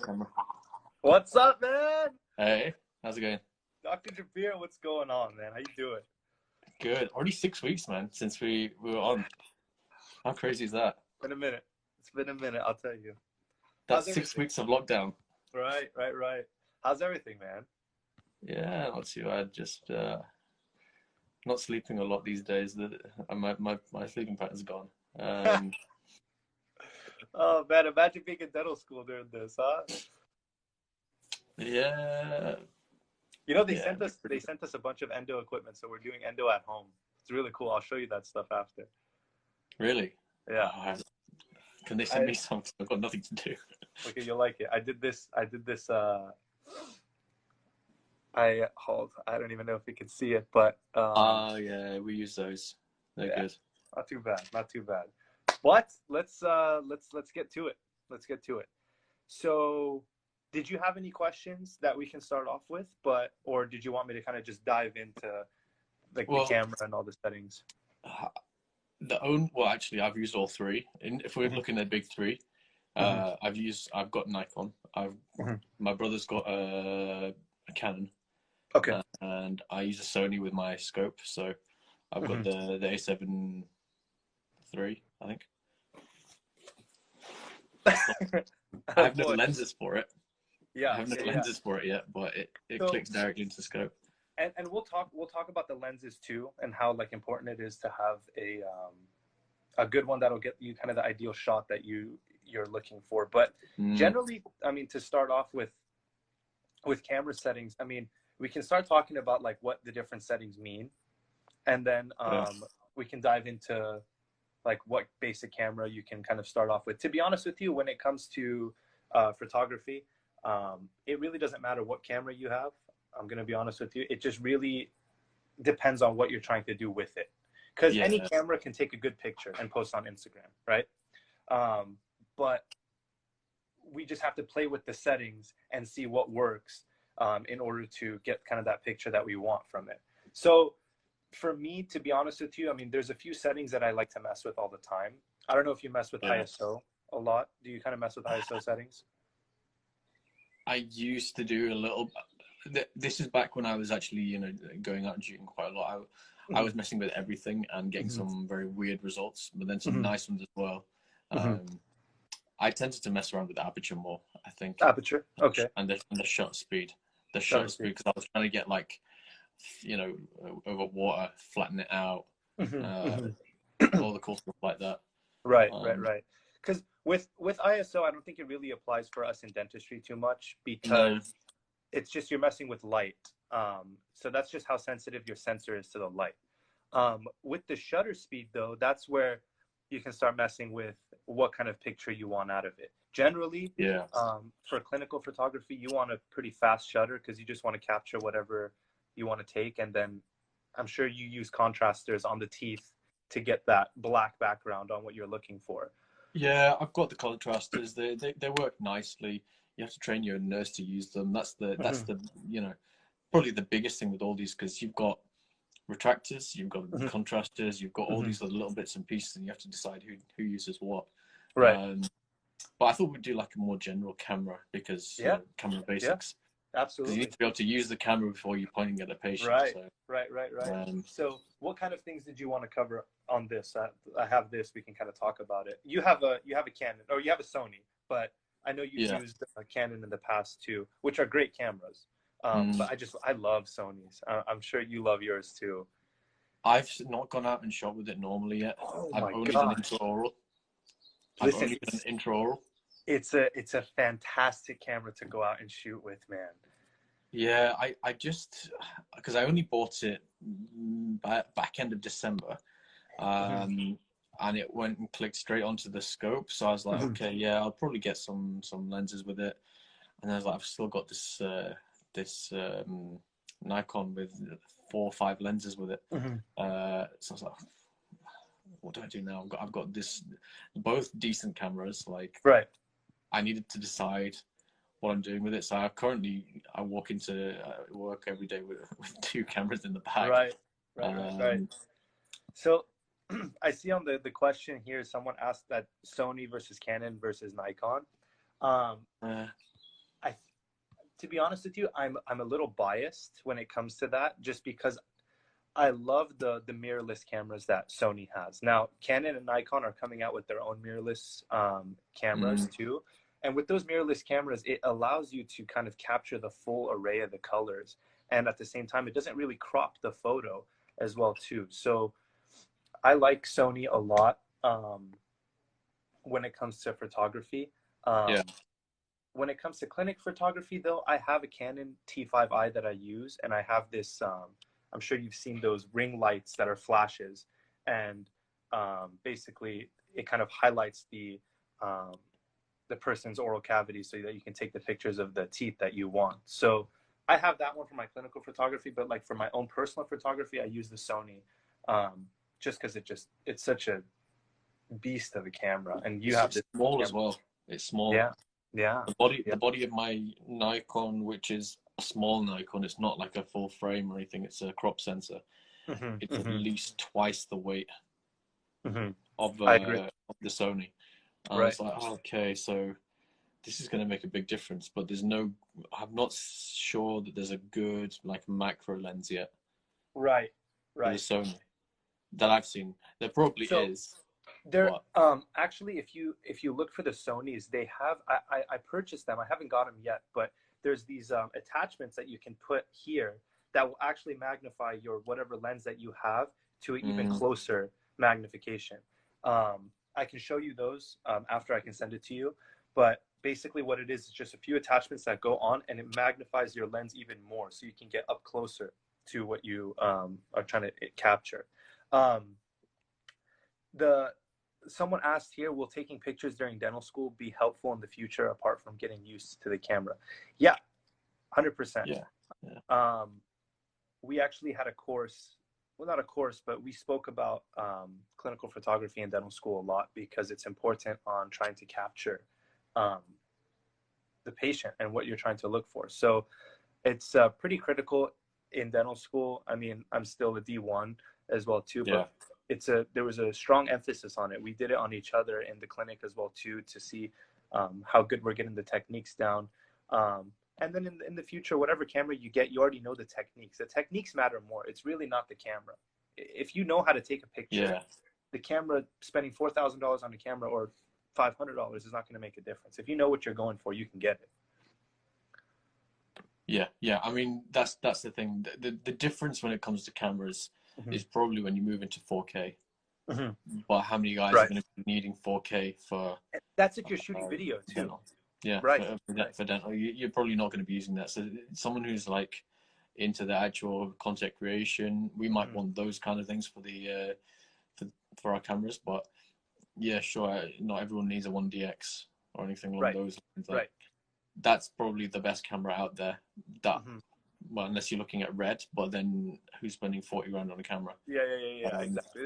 camera. What's up, man? Hey, how's it going? Dr. Jabir, what's going on, man? How you doing? Good. Already 6 weeks, man, since we were on. How crazy is that? It's been a minute. It's been a minute, I'll tell you. That's How's 6 everything? weeks of lockdown. Right. How's everything, man? Yeah, not too bad. Just not sleeping a lot these days. My sleeping pattern's gone. Oh, man, imagine being in dental school during this, huh? Yeah. You know, they Yeah. sent us a bunch of endo equipment, so we're doing endo at home. It's really cool. I'll show you that stuff after. Really? Yeah. Oh, can they send me something? I've got nothing to do. Okay, you'll like it. I did this, I don't even know if you can see it, but yeah, we use those. They're yeah. good. Not too bad. Not too bad. But let's get to it. Let's get to it. So, did you have any questions that we can start off with? Or did you want me to kind of just dive into the camera and all the settings? Well, actually, I've used all three. If we're looking at big three, I've got Nikon. My brother's got a Canon. Okay. And I use a Sony with my scope, so I've got the A7 III, I think. I have no lenses for it. Yeah, I have no lenses for it yet, but it clicks directly into the scope. And we'll talk about the lenses too, and how like important it is to have a good one that'll get you kind of the ideal shot that you're looking for. But generally, I mean, to start off with camera settings, I mean, we can start talking about like what the different settings mean, and then we can dive into like what basic camera you can kind of start off with. To be honest with you, when it comes to photography, it really doesn't matter what camera you have. I'm going to be honest with you. It just really depends on what you're trying to do with it. Because any camera can take a good picture and post on Instagram, right? But we just have to play with the settings and see what works in order to get kind of that picture that we want from it. So for me, to be honest with you, I mean, there's a few settings that I like to mess with all the time. I don't know if you mess with ISO a lot. Do you kind of mess with ISO settings? I used to do a little. This is back when I was actually, going out and shooting quite a lot. I was messing with everything and getting some very weird results, but then some nice ones as well. I tended to mess around with the aperture more, I think. Aperture, okay. And the shutter speed. The shutter speed, because I was trying to get like, over water, flatten it out, all the cool stuff like that. Right. Because with ISO, I don't think it really applies for us in dentistry too much, because it's just you're messing with light. So that's just how sensitive your sensor is to the light. With the shutter speed, though, that's where you can start messing with what kind of picture you want out of it. Generally, for clinical photography, you want a pretty fast shutter because you just want to capture whatever you want to take. And then I'm sure you use contrasters on the teeth to get that black background on what you're looking for. Yeah, I've got the contrasters. They work nicely. You have to train your nurse to use them. That's the probably the biggest thing with all these, because you've got retractors, you've got contrasters, you've got all these little bits and pieces, and you have to decide who uses what. Right. But I thought we'd do like a more general camera, because camera basics. Yeah, absolutely. Because you need to be able to use the camera before you're pointing at a patient. Right. So. Right. So what kind of things did you want to cover on this? I have this. We can kind of talk about it. You have a Canon, or you have a Sony, but I know you've used a Canon in the past too, which are great cameras. But I love Sonys. I'm sure you love yours too. I've not gone out and shot with it normally yet. I've only done intraoral. Listen, intraoral. It's a fantastic camera to go out and shoot with, man. Yeah, I just, because I only bought it back end of December, and it went and clicked straight onto the scope. So I was like, okay, yeah, I'll probably get some lenses with it. And I was like, I've still got this Nikon with 4 or 5 lenses with it. So I was like, what do I do now? I've got both decent cameras. Like, I needed to decide what I'm doing with it. So I walk into work every day with 2 cameras in the bag. Right. So I see on the question here, someone asked that Sony versus Canon versus Nikon. to be honest with you, I'm a little biased when it comes to that, just because I love the mirrorless cameras that Sony has. Now, Canon and Nikon are coming out with their own mirrorless cameras too. And with those mirrorless cameras, it allows you to kind of capture the full array of the colors. And at the same time, it doesn't really crop the photo as well too. So I like Sony a lot when it comes to photography. When it comes to clinic photography, though, I have a Canon T5i that I use, and I have this, I'm sure you've seen those ring lights that are flashes, and basically it kind of highlights the person's oral cavity so that you can take the pictures of the teeth that you want. So I have that one for my clinical photography, but like for my own personal photography, I use the Sony, just because it's such a beast of a camera, and you have this small camera as well. It's small. Yeah. The body of my Nikon, which is a small Nikon, it's not like a full frame or anything. It's a crop sensor. It's at least twice the weight of the Sony. I was like, oh, okay, so this is going to make a big difference, but I'm not sure that there's a good like macro lens yet. Right. For the Sony that I've seen. There probably is. There, actually, if you look for the Sonys, they have. I purchased them. I haven't got them yet, but there's these attachments that you can put here that will actually magnify your whatever lens that you have to an even closer magnification. I can show you those after. I can send it to you. But basically, what it is just a few attachments that go on, and it magnifies your lens even more, so you can get up closer to what you are trying to capture. Someone asked here, will taking pictures during dental school be helpful in the future apart from getting used to the camera? Yeah, 100%. Yeah. We actually had a course, well, not a course, but we spoke about clinical photography in dental school a lot because it's important on trying to capture the patient and what you're trying to look for. So it's pretty critical in dental school. I mean, I'm still a D1 as well too, but there was a strong emphasis on it. We did it on each other in the clinic as well too, to see how good we're getting the techniques down. And then in the future, whatever camera you get, you already know the techniques. The techniques matter more. It's really not the camera. If you know how to take a picture, the camera, spending $4,000 on a camera or $500 is not going to make a difference. If you know what you're going for, you can get it. Yeah. I mean, that's the thing. The difference when it comes to cameras is probably when you move into 4K. But how many guys are going to be needing 4K for? That's if you're shooting video too. Dental. Yeah, for dental, you're probably not going to be using that. So someone who's like into the actual content creation, we might want those kind of things for the for our cameras. But yeah, sure, not everyone needs a 1DX or anything along those lines. Like, that's probably the best camera out there. That well, unless you're looking at red, but then who's spending 40 grand on a camera? Yeah, exactly.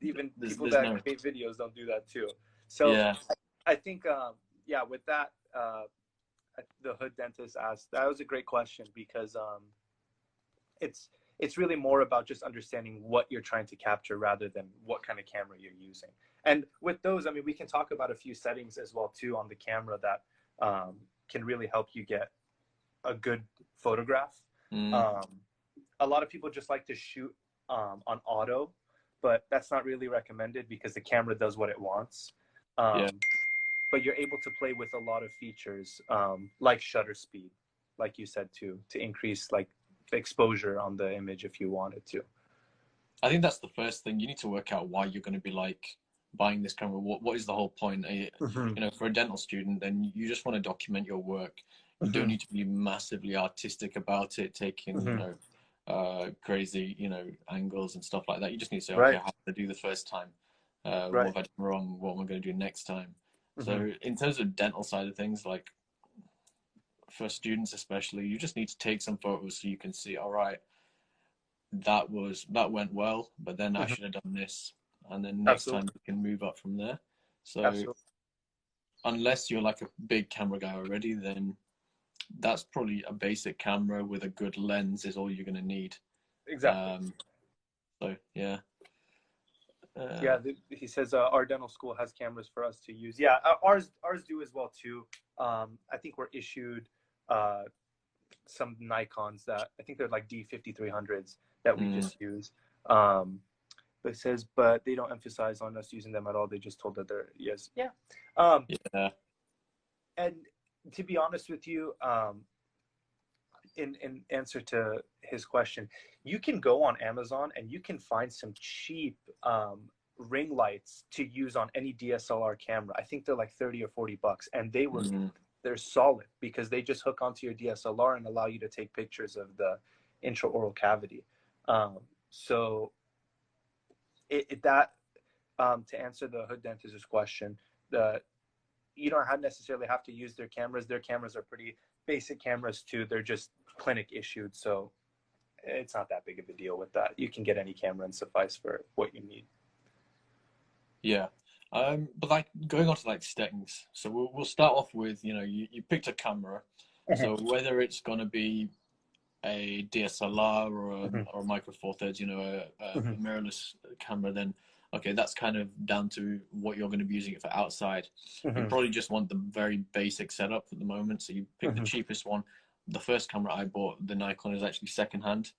Even people that make videos don't do that too. So I think, with that, the Hood Dentist asked, that was a great question because it's really more about just understanding what you're trying to capture rather than what kind of camera you're using. And with those, I mean, we can talk about a few settings as well too on the camera that can really help you get a good photograph. A lot of people just like to shoot on auto, but that's not really recommended because the camera does what it wants. But you're able to play with a lot of features like shutter speed, like you said too, to increase like the exposure on the image if you wanted to. I think that's the first thing. You need to work out why you're going to be like buying this camera. What is the whole point? You know, for a dental student, then you just want to document your work. You don't need to be massively artistic about it, taking you know crazy angles and stuff like that. You just need to say, okay, how did I do the first time? What have I done wrong? What am I going to do next time? So in terms of dental side of things, like for students especially, you just need to take some photos so you can see, all right, that went well, but then I should have done this, and then next time you can move up from there. So unless you're like a big camera guy already, then that's probably a basic camera with a good lens is all you're going to need. Exactly. So yeah. He says our dental school has cameras for us to use. Yeah, ours do as well too. I think we're issued some Nikons that I think they're like D5300s that we just use. But it says, but they don't emphasize on us using them at all. They just told that they're, yes. Yeah. Yeah. And to be honest with you, in answer to his question, you can go on Amazon and you can find some cheap ring lights to use on any DSLR camera. I think they're like 30 or 40 bucks, and they're solid because they just hook onto your DSLR and allow you to take pictures of the intraoral cavity. So to answer the hood dentist's question, you don't necessarily have to use their cameras. Their cameras are pretty basic cameras too. They're just clinic issued, so it's not that big of a deal with that. You can get any camera and suffice for what you need. Yeah. But like going on to like settings, so we'll start off with, you know, you picked a camera, so whether it's going to be a DSLR or a Micro Four Thirds, you know, a mirrorless camera, then okay, that's kind of down to what you're going to be using it for outside. You probably just want the very basic setup at the moment, so you pick the cheapest one. The first camera I bought, the Nikon, is actually secondhand,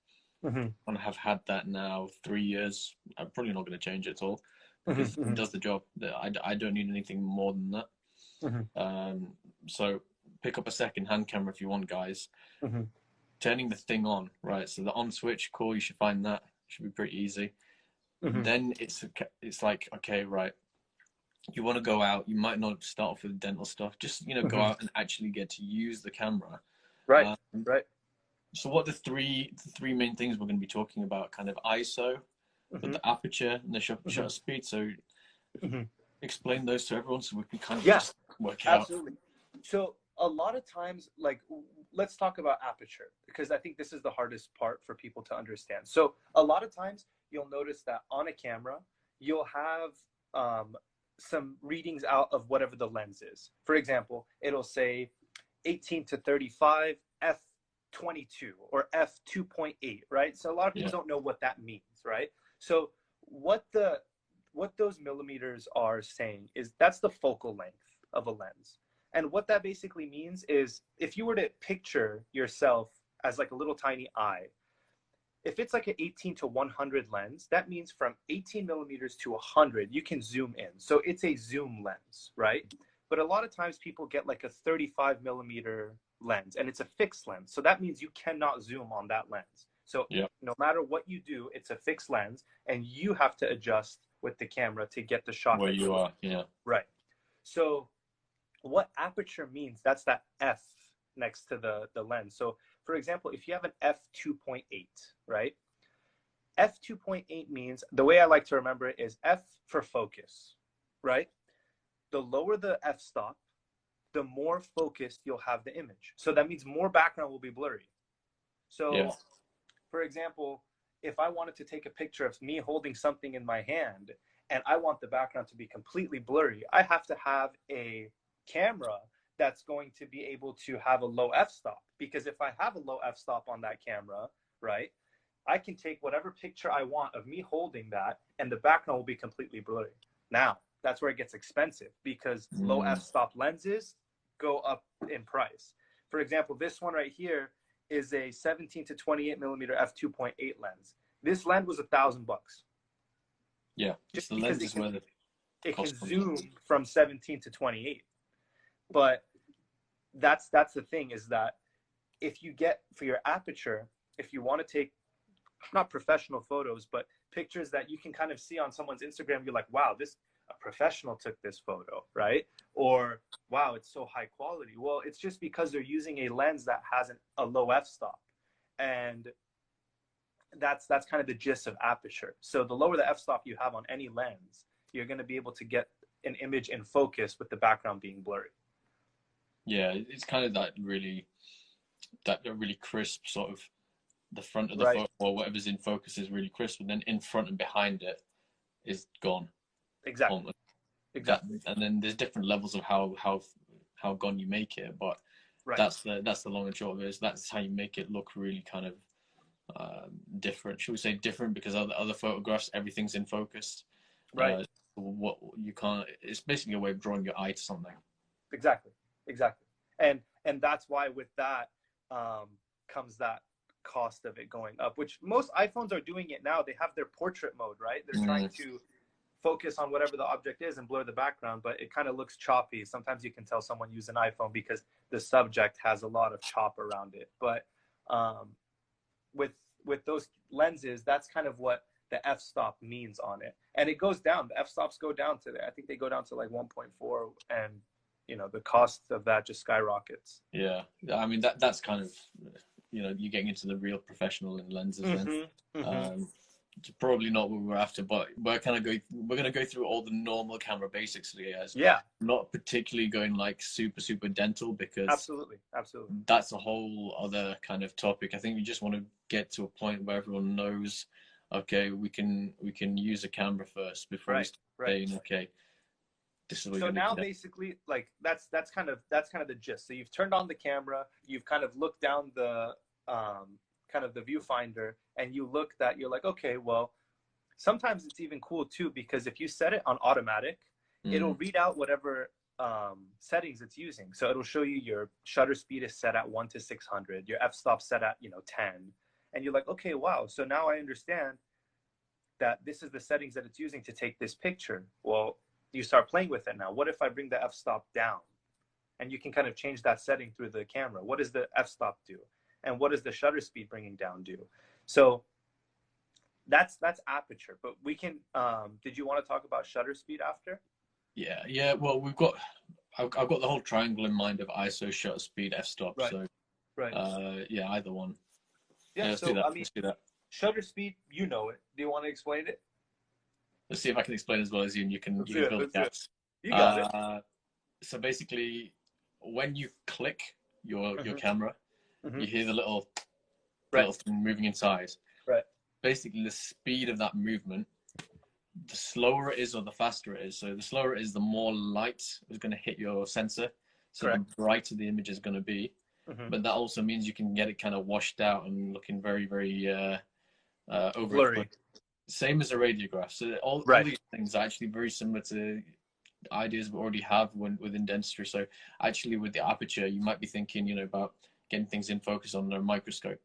and I have had that now 3 years. I'm probably not going to change it at all because it does the job. I don't need anything more than that. So pick up a secondhand camera if you want, guys. Turning the thing on, right? So the on switch, cool. You should find that. Should be pretty easy. Then it's like, okay, right. You want to go out. You might not start off with dental stuff. Just, you know, go out and actually get to use the camera. Right. Right. So what the three main things we're going to be talking about? Kind of ISO, with the aperture and the shutter speed. So explain those to everyone so we can kind of just work out. Absolutely. So a lot of times, like, let's talk about aperture, because I think this is the hardest part for people to understand. So a lot of times you'll notice that on a camera, you'll have some readings out of whatever the lens is. For example, it'll say 18 to 35, f/22 or f/2.8, right? So a lot of people don't know what that means, right? So what those millimeters are saying is that's the focal length of a lens. And what that basically means is if you were to picture yourself as like a little tiny eye, if it's like an 18 to 100 lens, that means from 18 millimeters to 100, you can zoom in. So it's a zoom lens, right? But a lot of times people get like a 35 millimeter lens and it's a fixed lens. So that means you cannot zoom on that lens. So no matter what you do, it's a fixed lens and you have to adjust with the camera to get the shot where you are. Right. So what aperture means, that's that F next to the lens. So for example, if you have an f/2.8, right? f/2.8 means, the way I like to remember it is F for focus, right? The lower the f-stop, the more focused you'll have the image. So that means more background will be blurry. So for example, if I wanted to take a picture of me holding something in my hand and I want the background to be completely blurry, I have to have a camera that's going to be able to have a low f-stop, because if I have a low f-stop on that camera, right, I can take whatever picture I want of me holding that and the background will be completely blurry. Now, that's where it gets expensive because low f-stop lenses go up in price. For example, this one right here is a 17 to 28 millimeter f/2.8 lens. This lens was $1,000. Yeah, just the because lens is where it can zoom from 17 to 28. But that's the thing, is that if you get, for your aperture, if you want to take not professional photos, but pictures that you can kind of see on someone's Instagram, you're like, wow, a professional took this photo, right? Or wow, it's so high quality. Well, it's just because they're using a lens that has a low f-stop, and that's kind of the gist of aperture. So the lower the f-stop you have on any lens, you're going to be able to get an image in focus with the background being blurry. Yeah, it's kind of that really crisp sort of, the front of the photo or whatever's in focus is really crisp, and then in front and behind it is gone. Exactly. Exactly. And then there's different levels of how gone you make it, but that's the long and short of it. Is that's how you make it look really kind of different. Should we say different? Because other photographs, everything's in focus. Right. What you can't. It's basically a way of drawing your eye to something. Exactly. And that's why with that, comes that cost of it going up, which most iPhones are doing it now. They have their portrait mode, right? They're trying to focus on whatever the object is and blur the background, but it kind of looks choppy. Sometimes you can tell someone used an iPhone because the subject has a lot of chop around it. But with those lenses, that's kind of what the f-stop means on it, and it goes down. The f-stops go down to I think they go down to like 1.4, and you know the cost of that just skyrockets. Yeah, I mean that's kind of, you know, you're getting into the real professional in lenses then. It's probably not what we're after, but we're going to go through all the normal camera basics today, guys. Yeah. Not particularly going like super dental, because absolutely that's a whole other kind of topic. I think we just want to get to a point where everyone knows, okay, we can use a camera first before we start saying, okay, this is what so now basically, like that's kind of the gist. So you've turned on the camera, you've kind of looked down the kind of the viewfinder, and you're like, okay, well, sometimes it's even cool too, because if you set it on automatic, it'll read out whatever settings it's using. So it'll show you your shutter speed is set at 1 to 600, your f-stop set at 10, and you're like, okay, wow, so now I understand that this is the settings that it's using to take this picture. Well, you start playing with it now. What if I bring the f-stop down? And you can kind of change that setting through the camera. What does the f-stop do? And what does the shutter speed bringing down do? So that's aperture. But we can, did you want to talk about shutter speed after? Yeah. Well, I've got the whole triangle in mind of ISO, shutter speed, f-stop. Right. So, yeah, either one. Yeah, let's so do that. I mean, let's do that. Shutter speed, you know it. Do you want to explain it? Let's see if I can explain as well as you, and you can build the gaps. You got it. So basically, when you click your camera, you hear the little thing moving inside. Right. Basically, the speed of that movement, the slower it is or the faster it is. So the slower it is, the more light is going to hit your sensor. So the brighter the image is going to be. But that also means you can get it kind of washed out and looking very over blurry. Same as a radiograph. So all these things are actually very similar to ideas we already have within dentistry. So actually with the aperture, you might be thinking, about getting things in focus on a microscope,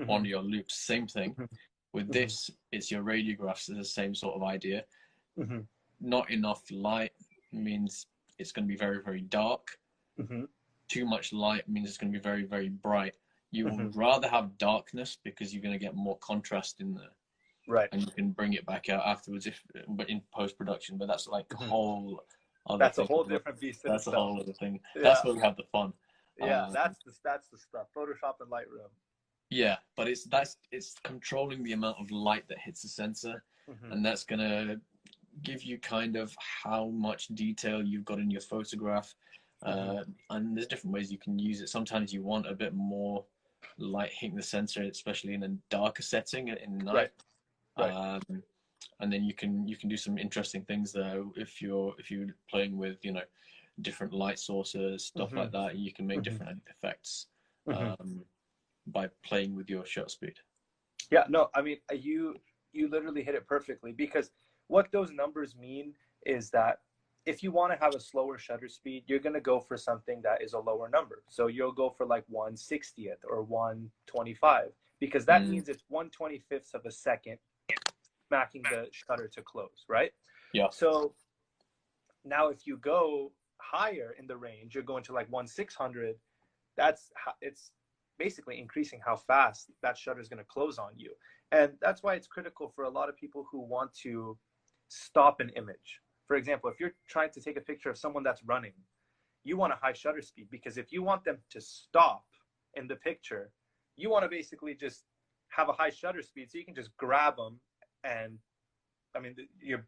on your loops. Same thing. With this, it's your radiographs. It's the same sort of idea. Not enough light means it's going to be very dark. Too much light means it's going to be very bright. You would rather have darkness because you're going to get more contrast in there. Right. And you can bring it back out afterwards but in post-production. But that's like a whole other That's thing. A whole different beast. That's a whole other thing. That's where we have the fun. Yeah, that's the stuff. Photoshop and Lightroom. Yeah, but it's controlling the amount of light that hits the sensor, and that's gonna give you kind of how much detail you've got in your photograph. And there's different ways you can use it. Sometimes you want a bit more light hitting the sensor, especially in a darker setting in night. And then you can do some interesting things there if you're playing with different light sources, stuff like that. You can make different effects by playing with your shutter speed. Yeah, no, I mean you literally hit it perfectly, because what those numbers mean is that if you want to have a slower shutter speed, you're going to go for something that is a lower number. So you'll go for like 1/60th or 1/25, because that means it's 1/25th of a second smacking the shutter to close, right? Yeah. So now if you go higher in the range, you're going to like 1/600. It's basically increasing how fast that shutter is going to close on you. And that's why it's critical for a lot of people who want to stop an image. For example, if you're trying to take a picture of someone that's running, you want a high shutter speed, because if you want them to stop in the picture, you want to basically just have a high shutter speed so you can just grab them, and I mean you're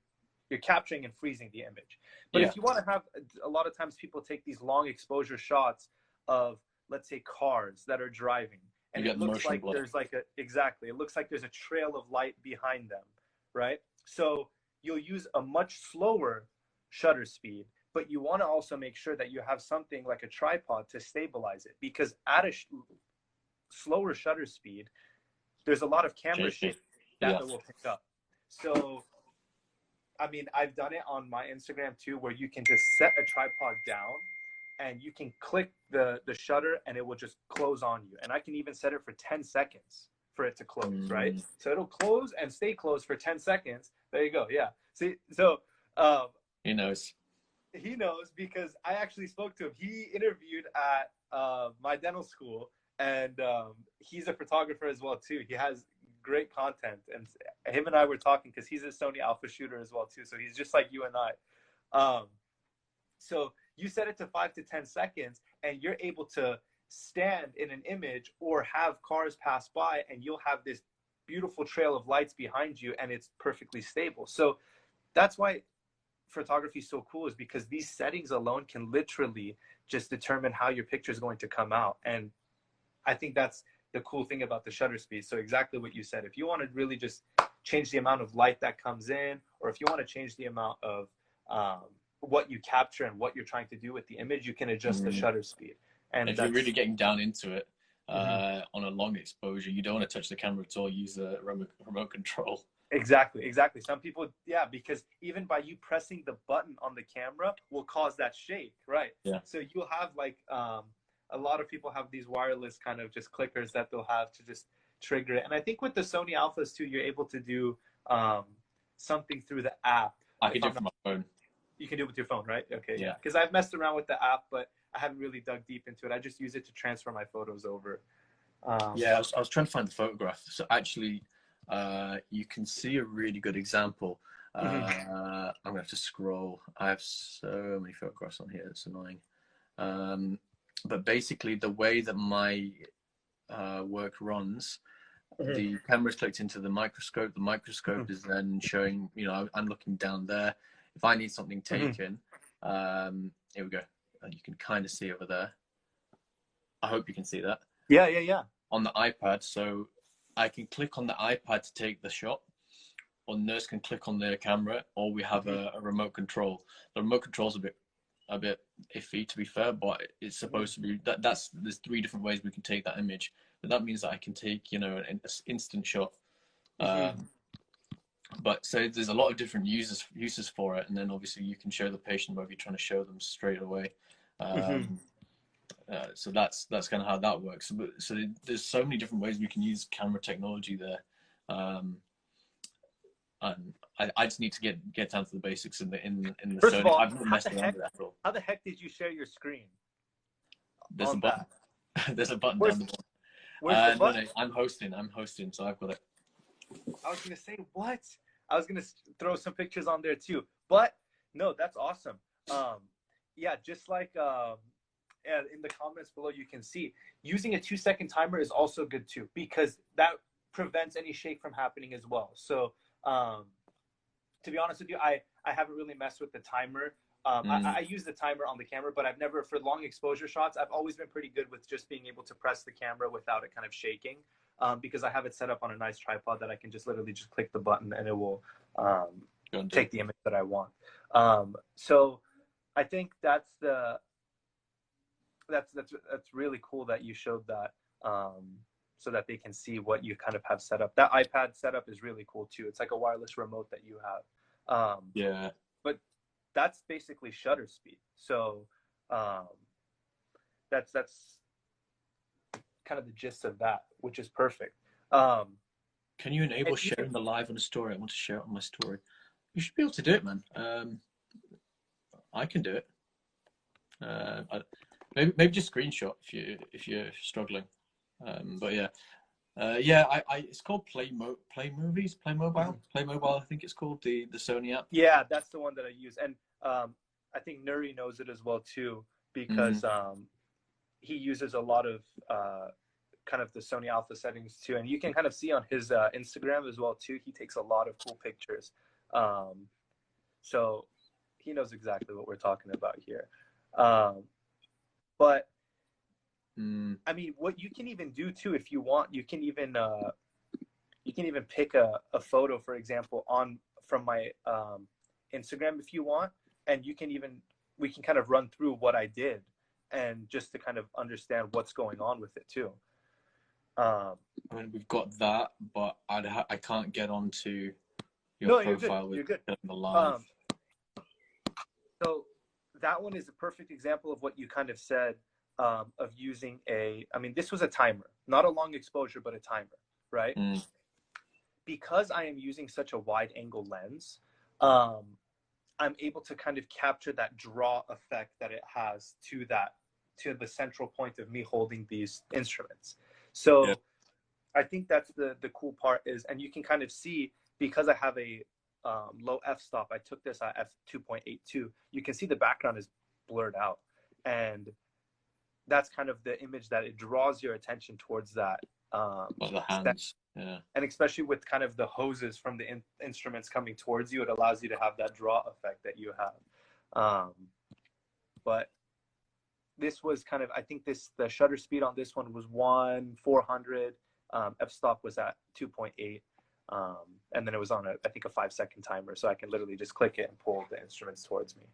capturing and freezing the image. But if you want to have, a lot of times people take these long exposure shots of, let's say, cars that are driving, and it looks like there's like it looks like there's a trail of light behind them, right? So you'll use a much slower shutter speed, but you want to also make sure that you have something like a tripod to stabilize it, because at a slower shutter speed, there's a lot of camera shake that will pick up. So, I mean, I've done it on my Instagram too, where you can just set a tripod down and you can click the shutter and it will just close on you. And I can even set it for 10 seconds for it to close, right? So it'll close and stay closed for 10 seconds. There you go. Yeah. See, so he knows. He knows because I actually spoke to him. He interviewed at my dental school, and he's a photographer as well too. He has great content, and him and I were talking because he's a Sony alpha shooter as well too. So he's just like you and I. So you set it to 5 to 10 seconds, and you're able to stand in an image or have cars pass by, and you'll have this beautiful trail of lights behind you, and it's perfectly stable. So that's why photography is so cool, is because these settings alone can literally just determine how your picture is going to come out. And I think that's the cool thing about the shutter speed. So exactly what you said, if you want to really just change the amount of light that comes in, or if you want to change the amount of what you capture and what you're trying to do with the image, you can adjust the shutter speed. And if you're really getting down into it on a long exposure, you don't want to touch the camera at all. Use a remote control. Exactly. Some people, yeah, because even by you pressing the button on the camera will cause that shake, right? Yeah. So you'll have like a lot of people have these wireless kind of just clickers that they'll have to just trigger it. And I think with the Sony Alphas too, you're able to do something through the app. I can do it from my phone. You can do it with your phone, right? Okay. Yeah. Because I've messed around with the app, but I haven't really dug deep into it. I just use it to transfer my photos over. Yeah, I was trying to find the photograph. So actually, you can see a really good example. I'm gonna have to scroll. I have so many photographs on here. It's annoying. But basically, the way that my work runs, the camera's clicked into the microscope. The microscope is then showing. I'm looking down there. If I need something taken, here we go. You can kind of see over there. I hope you can see that. Yeah. On the iPad, so I can click on the iPad to take the shot, or nurse can click on their camera, or we have a remote control. The remote control's a bit iffy, to be fair, but it's supposed to be there's 3 different ways we can take that image. But that means that I can take an instant shot. But so there's a lot of different uses for it, and then obviously you can show the patient whether you're trying to show them straight away. So that's kind of how that works. So there's so many different ways we can use camera technology there. And I just need to get down to the basics in the First Sony. of all, I've not messed around with it at all. How the heck did you share your screen? There's a button. There's a button down the bottom. Where's the button? No, I'm hosting, so I've got it. I was gonna say what? I was gonna throw some pictures on there too, but no, that's awesome. Yeah, just like in the comments below, you can see using a 2-second timer is also good too, because that prevents any shake from happening as well. So to be honest with you, I haven't really messed with the timer. I use the timer on the camera, but I've never, for long exposure shots, I've always been pretty good with just being able to press the camera without it kind of shaking, because I have it set up on a nice tripod that I can just literally just click the button and it will take the image that I want. So I think that's really cool that you showed that, so that they can see what you kind of have set up. That iPad setup is really cool too. It's like a wireless remote that you have. Yeah. But that's basically shutter speed. So that's kind of the gist of that, which is perfect. Can you enable sharing the live on a story? I want to share it on my story. You should be able to do it, man. I can do it. Maybe just screenshot if you're struggling. But yeah, it's called Playmobil. I think it's called the Sony app. Yeah, that's the one that I use, and I think Nuri knows it as well too, because he uses a lot of kind of the Sony Alpha settings too, and you can kind of see on his Instagram as well too. He takes a lot of cool pictures, so he knows exactly what we're talking about here. But I mean, what you can even do too, if you want, you can even pick a photo, for example, from my Instagram if you want, and we can kind of run through what I did, and just to kind of understand what's going on with it too. I mean, we've got that, but I can't get onto your profile with the live. So that one is a perfect example of what you kind of said, of using I mean, this was a timer, not a long exposure, but a timer, right? Because I am using such a wide angle lens, I'm able to kind of capture that draw effect that it has to the central point of me holding these instruments. So I think that's the cool part is, and you can kind of see, because I have a low f-stop, I took this at f2.82, you can see the background is blurred out. And that's kind of the image that it draws your attention towards that. The hands. Yeah. And especially with kind of the hoses from the instruments coming towards you, it allows you to have that draw effect that you have. But this was kind of, I think the shutter speed on this one was 1/400. F-stop was at 2.8. And then it was on I think a 5-second timer. So I can literally just click it and pull the instruments towards me.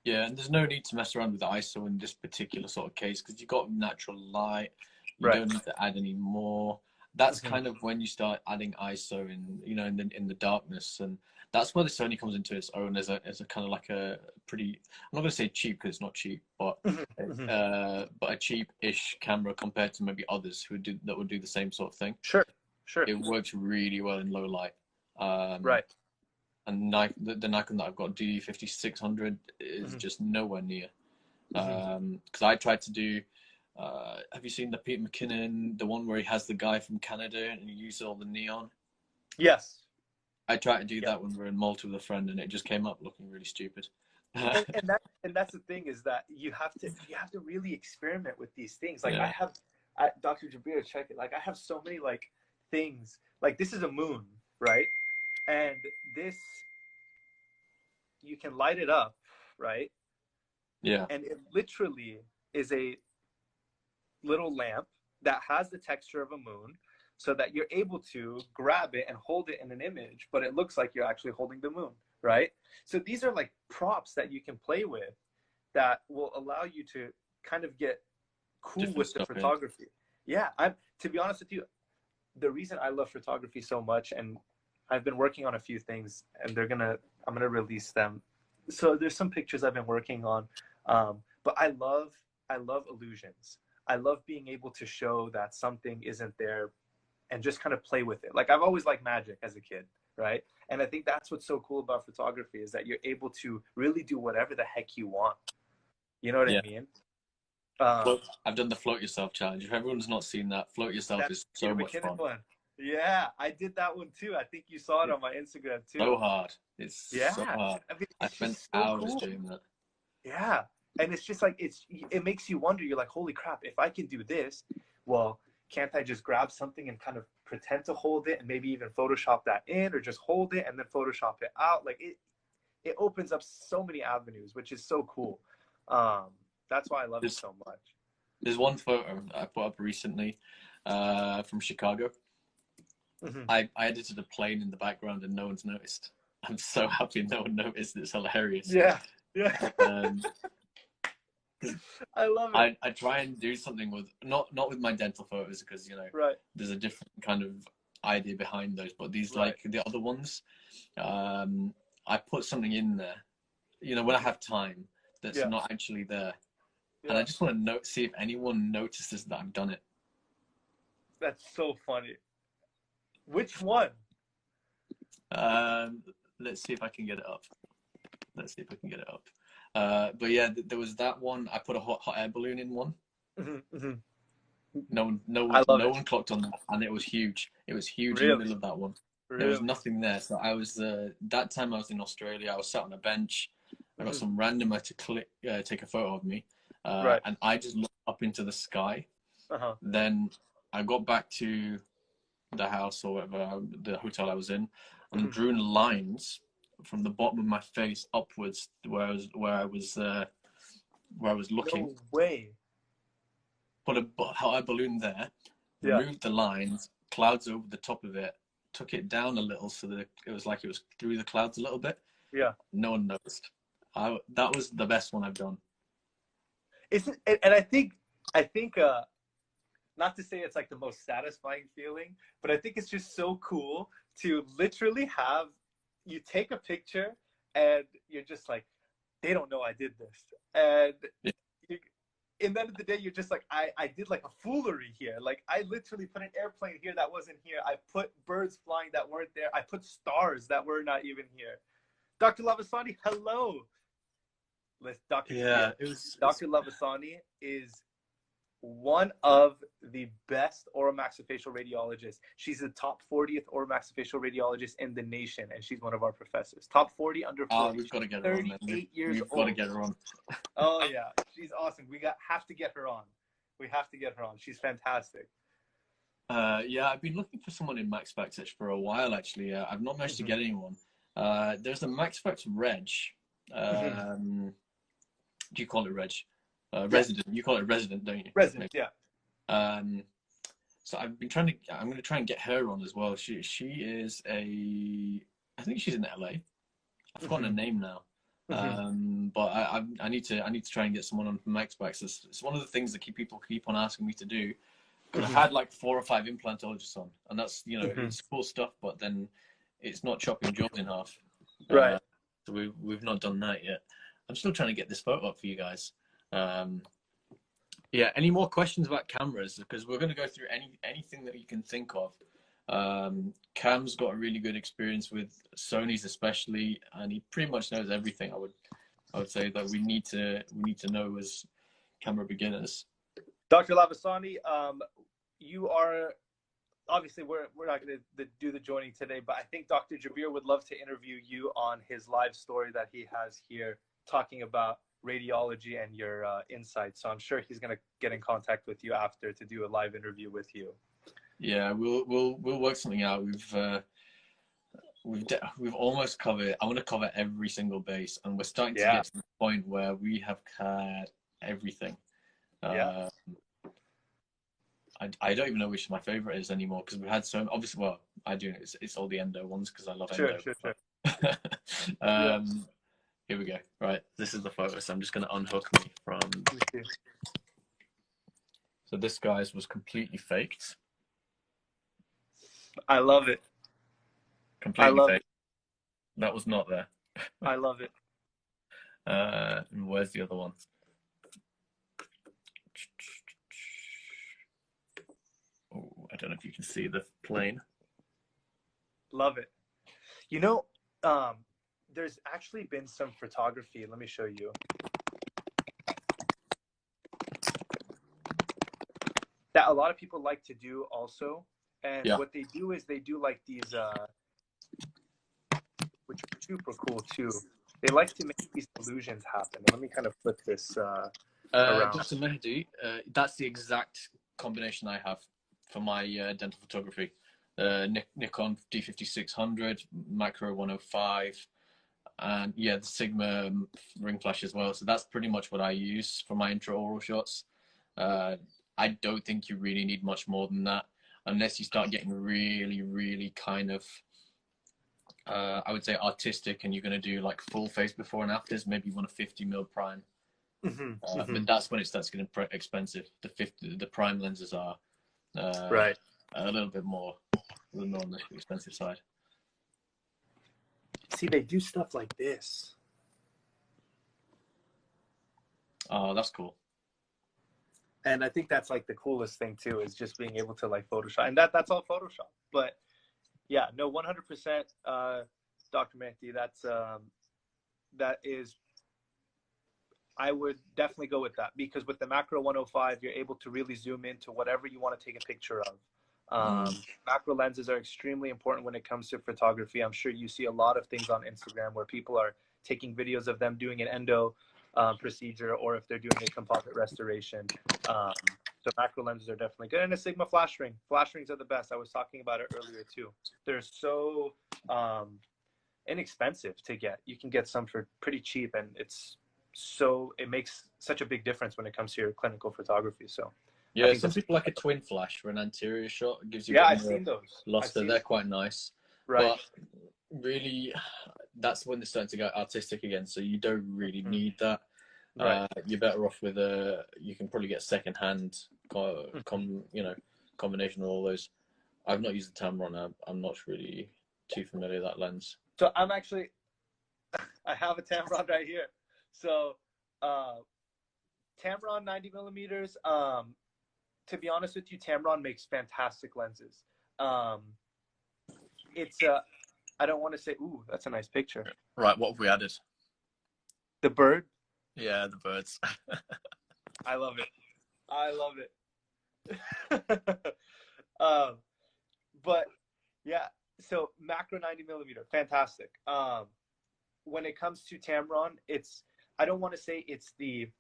Yeah, and there's no need to mess around with the ISO in this particular sort of case, because you've got natural light. You don't need to add any more. That's kind of when you start adding ISO in the darkness, and that's where the Sony comes into its own as a kind of like a pretty, I'm not going to say cheap because it's not cheap, but a cheap-ish camera compared to maybe others that would do the same sort of thing. Sure. It works really well in low light. And the Nikon that I've got, D5600, is just nowhere near. Because I tried to do. Have you seen the Pete McKinnon, the one where he has the guy from Canada and he uses all the neon? Yes. I tried to do that when we were in Malta with a friend, and it just came up looking really stupid. and that's the thing, is that you have to really experiment with these things. Like I have, Dr. Jabir, check it. Like I have so many like things. Like this is a moon, right? And this, you can light it up, right? Yeah. And it literally is a little lamp that has the texture of a moon, so that you're able to grab it and hold it in an image, but it looks like you're actually holding the moon, right? So these are like props that you can play with that will allow you to kind of get cool with the photography. Yeah, to be honest with you, the reason I love photography so much, and I've been working on a few things, and I'm gonna release them. So there's some pictures I've been working on, but I love illusions. I love being able to show that something isn't there and just kind of play with it. Like I've always liked magic as a kid, right? And I think that's what's so cool about photography, is that you're able to really do whatever the heck you want. You know what I mean? I've done the float yourself challenge. If everyone's not seen that, float yourself is so much fun. Yeah, I did that one too. I think you saw it on my Instagram too. So hard. It's so hard. I mean, I spent hours doing that. Yeah. And it's just like, it makes you wonder. You're like, holy crap, if I can do this, well, can't I just grab something and kind of pretend to hold it and maybe even Photoshop that in, or just hold it and then Photoshop it out? Like it opens up so many avenues, which is so cool. That's why I love it so much. There's one photo I put up recently from Chicago. I edited a plane in the background and no one's noticed. I'm so happy no one noticed. It's hilarious. Yeah. I love it. I try and do something with not with my dental photos, because there's a different kind of idea behind those, but these like the other ones, I put something in there, when I have time that's not actually there, and I just want to see if anyone notices that I've done it. That's so funny. Which one? Let's see if I can get it up. But yeah, there was that one. I put a hot air balloon in one. No one clocked on that, and it was huge. It was huge in the middle of that one. There was nothing there. So I was that time I was in Australia. I was sat on a bench. I got some randomer to take a photo of me, and I just looked up into the sky. Then I got back to the house or whatever, the hotel I was in, and drew lines from the bottom of my face upwards where I was looking. No way. Put a hot air balloon there, removed the lines, clouds over the top of it, took it down a little so that it was like it was through the clouds a little bit. Yeah. No one noticed. That was the best one I've done. And I think not to say it's like the most satisfying feeling, but I think it's just so cool to literally you take a picture and you're just like, they don't know I did this. And Yeah. in the end of the day, you're just like, I did like a foolery here. Like, I literally put an airplane here that wasn't here. I put birds flying that weren't there. I put stars that were not even here. Dr. Lavasani, hello. Dr. Lavasani is one of the best oromaxillofacial radiologists. She's the top 40th oromaxillofacial radiologist in the nation, and she's one of our professors. Top 40 under 40. We've got to get her on. 38 years old. We've got to get her on. Oh yeah, she's awesome. Have to get her on. We have to get her on. She's fantastic. Yeah, I've been looking for someone in Max Facts for a while actually. I've not managed to get anyone. There's a Max Facts Reg. Do you call it Reg? Resident. You call it resident, don't you? Resident, yeah. So I'm going to try and get her on as well. She is I think she's in LA. I've forgotten her name now. But I need to try and get someone on from Xbox. It's one of the things that people keep on asking me to do. I've had like 4 or 5 implantologists on, and that's, you know, it's cool stuff, but then it's not chopping jaws in half. Right. So we've not done that yet. I'm still trying to get this photo up for you guys. Yeah. Any more questions about cameras? Because we're going to go through anything that you can think of. Cam's got a really good experience with Sony's especially, and he pretty much knows everything. I would say that we need to know as camera beginners. Dr. Lavasani, you are obviously we're not going to do the joining today, but I think Dr. Jabir would love to interview you on his live story that he has here talking about radiology and your insights. So I'm sure he's going to get in contact with you after to do a live interview with you. Yeah, we'll work something out. We've almost covered. I want to cover every single base, and we're starting to get to the point where we have had everything. I don't even know which my favorite is anymore because we've had so obviously. Well, I do. It's all the endo ones because I love endo. Sure. Here we go. Right, this is the photo. So I'm just going to unhook me from. So this guy's was completely faked. I love it. Completely faked. That was not there. I love it. And where's the other one? Oh, I don't know if you can see the plane. Love it. You know, there's actually been some photography. Let me show you. That a lot of people like to do also. And what they do is they do like these, which are super cool too. They like to make these illusions happen. Let me kind of flip this around. Dr. Mehdi, that's the exact combination I have for my dental photography. Nikon D5600, macro 105, and the Sigma ring flash as well. So that's pretty much what I use for my intraoral shots. I don't think you really need much more than that, unless you start getting really, really kind of, I would say artistic, and you're going to do like full face before and afters. Maybe you want a 50mm prime. But that's when it starts getting expensive. The prime lenses are a little bit more on the expensive side. See, they do stuff like this. Oh, that's cool. And I think that's like the coolest thing too, is just being able to like Photoshop, and that's all Photoshop. But yeah, no, 100%, Dr. Mehdi. That is. I would definitely go with that, because with the macro 105, you're able to really zoom into whatever you want to take a picture of. Macro lenses are extremely important when it comes to photography. I'm sure you see a lot of things on Instagram where people are taking videos of them doing an endo procedure, or if they're doing a composite restoration. So macro lenses are definitely good. And a Sigma flash ring. Flash rings are the best. I was talking about it earlier too. They're so inexpensive to get. You can get some for pretty cheap, and it makes such a big difference when it comes to your clinical photography. So yeah, some people like a twin flash for an anterior shot. It gives you I've seen those. Luster. They're quite nice. Right. But really, that's when they're starting to get artistic again. So you don't really need that. Right. You're better off with you can probably get second-hand combination of all those. I've not used the Tamron. I'm not really too familiar with that lens. So I have a Tamron right here. So, Tamron 90 millimeters. To be honest with you, Tamron makes fantastic lenses. It's I don't want to say, ooh, that's a nice picture. Right, what have we added? The bird. Yeah, the birds. I love it. I love it. But yeah, so macro 90 millimeter, fantastic. When it comes to Tamron, I don't want to say it's the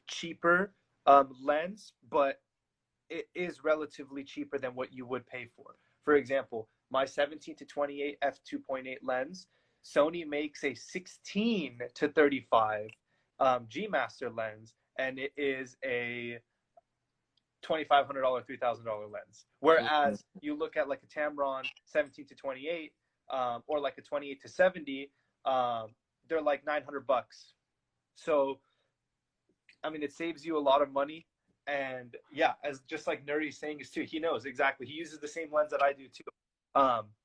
cheaper lens, but it is relatively cheaper than what you would pay for. For example, my 17 to 28 f2.8 lens, Sony makes a 16 to 35 G Master lens, and it is a $2,500, $3,000 lens. Whereas you look at like a Tamron 17 to 28, or like a 28 to 70, they're like $900. So, I mean, it saves you a lot of money. And yeah, as just like Nuri's saying is too, he knows exactly. He uses the same lens that I do too.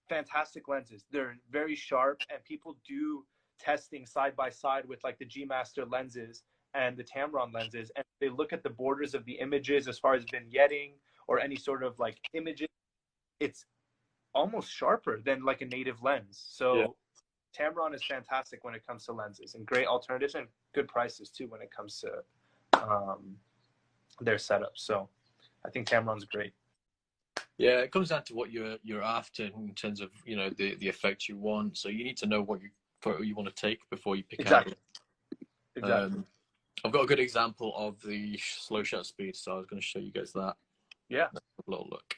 Fantastic lenses. They're very sharp, and people do testing side by side with like the G Master lenses and the Tamron lenses, and they look at the borders of the images as far as vignetting or any sort of like images. It's almost sharper than like a native lens. So yeah. Tamron is fantastic when it comes to lenses, and great alternatives and good prices too when it comes to their setup. So I think Tamron's great. Yeah, it comes down to what you're after in terms of, you know, the effect you want. So you need to know what photo you want to take before you pick out. Exactly. I've got a good example of the slow shutter speed, so I was going to show you guys that. Yeah. Let's have a little look.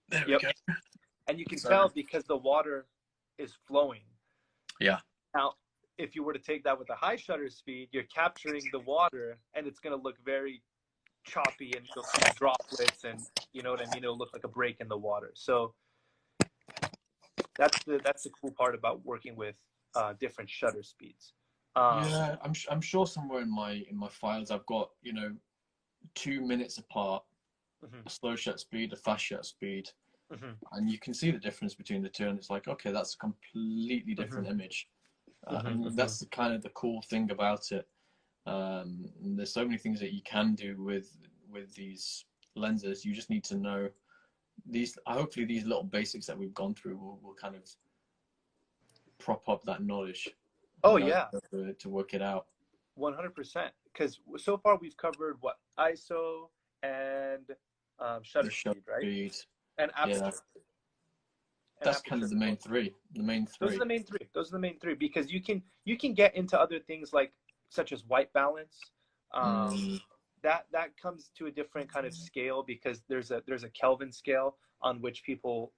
There we go. And you can tell because the water is flowing. Yeah. Now, if you were to take that with a high shutter speed, you're capturing the water, and it's going to look very choppy, and you'll see droplets, and you know what I mean? It'll look like a break in the water. So that's the cool part about working with different shutter speeds. Yeah, I'm sure somewhere in my files I've got, you know, 2 minutes apart, a slow shutter speed, a fast shutter speed, and you can see the difference between the two, and it's like, okay, that's a completely different image. And that's the kind of the cool thing about it. There's so many things that you can do with these lenses. You just need to know these. Hopefully, these little basics that we've gone through will kind of prop up that knowledge. Oh yeah, to work it out. 100%. Because so far we've covered what ISO and shutter speed, right? Speed. And aperture. Yeah. That's kind of the main three. Those are the main three. Those are the main three, because you can get into other things like such as white balance. That comes to a different kind of scale, because there's a Kelvin scale on which people